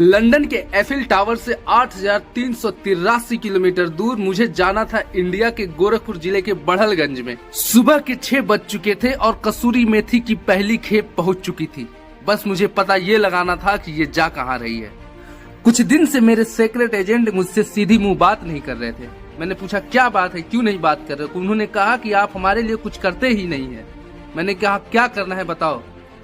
London के Eiffel tower से 8,383 kilometre दूर मुझे जाना था इंडिया के गोरखपुर जिले के बढ़लगंज में। सुबह के 6 बज चुके थे और कसूरी मेथी की पहली खेप पहुंच चुकी थी। बस मुझे पता ये लगाना था कि ये जा कहाँ रही है। कुछ दिन से मेरे सीक्रेट एजेंट मुझसे सीधी मुंह बात नहीं कर रहे थे। मैंने पूछा क्या बात है, क्यों नहीं बात कर रहे? उन्होंने कहा कि आप हमारे लिए कुछ करते ही नहीं है। मैंने कहा क्या करना है बताओ।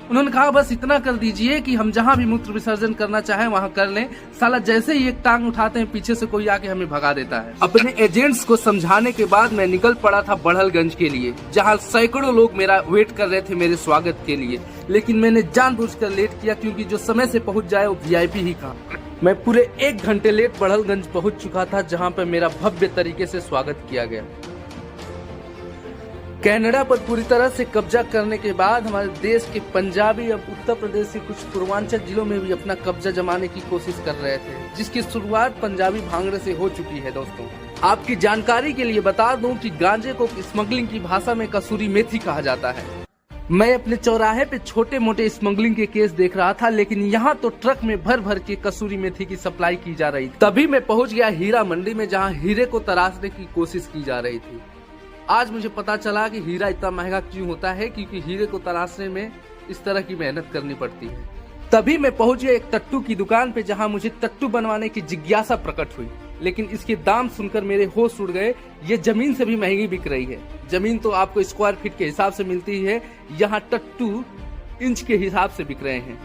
उन्होंने कहा बस इतना कर दीजिए कि हम जहां भी मूत्र विसर्जन करना चाहें वहां कर लें। साला जैसे ही एक टांग उठाते हैं पीछे से कोई आके हमें भगा देता है। अपने एजेंट्स को समझाने के बाद मैं निकल पड़ा था बढ़लगंज के लिए, जहां सैकड़ों लोग मेरा वेट कर रहे थे मेरे स्वागत के लिए। लेकिन मैंने जानबूझकर लेट किया, क्योंकि जो समय से पहुंच जाए वो वीआईपी ही था। मैं पूरे 1 घंटे लेट बढ़लगंज पहुंच चुका था, जहां पर मेरा भव्य तरीके से स्वागत किया गया। कनाडा पर पूरी तरह से कब्जा करने के बाद हमारे देश के पंजाबी अब उत्तर प्रदेश के कुछ पूर्वांचल जिलों में भी अपना कब्जा जमाने की कोशिश कर रहे थे, जिसकी शुरुआत पंजाबी भांगड़े से हो चुकी है। दोस्तों, आपकी जानकारी के लिए बता दूं कि गांजे को स्मगलिंग की भाषा में कसूरी मेथी कहा जाता है। मैं अपने चौराहे पे छोटे मोटे स्मगलिंग के केस देख रहा था, लेकिन यहाँ तो ट्रक में भर भर के कसूरी मेथी की सप्लाई की जा रही थी। तभी मैं पहुंच गया हीरा मंडी में, जहाँ हीरे को तराशने की कोशिश की जा रही थी। आज मुझे पता चला कि हीरा इतना महंगा क्यों होता है, क्योंकि हीरे को तराशने में इस तरह की मेहनत करनी पड़ती है। तभी मैं पहुंच गया एक टट्टू की दुकान पे, जहां मुझे टट्टू बनवाने की जिज्ञासा प्रकट हुई। लेकिन इसके दाम सुनकर मेरे होश उड़ गए। ये जमीन से भी महंगी बिक रही है। जमीन तो आपको स्क्वायर फीट के हिसाब से मिलती है, यहाँ टट्टू इंच के हिसाब से बिक रहे हैं।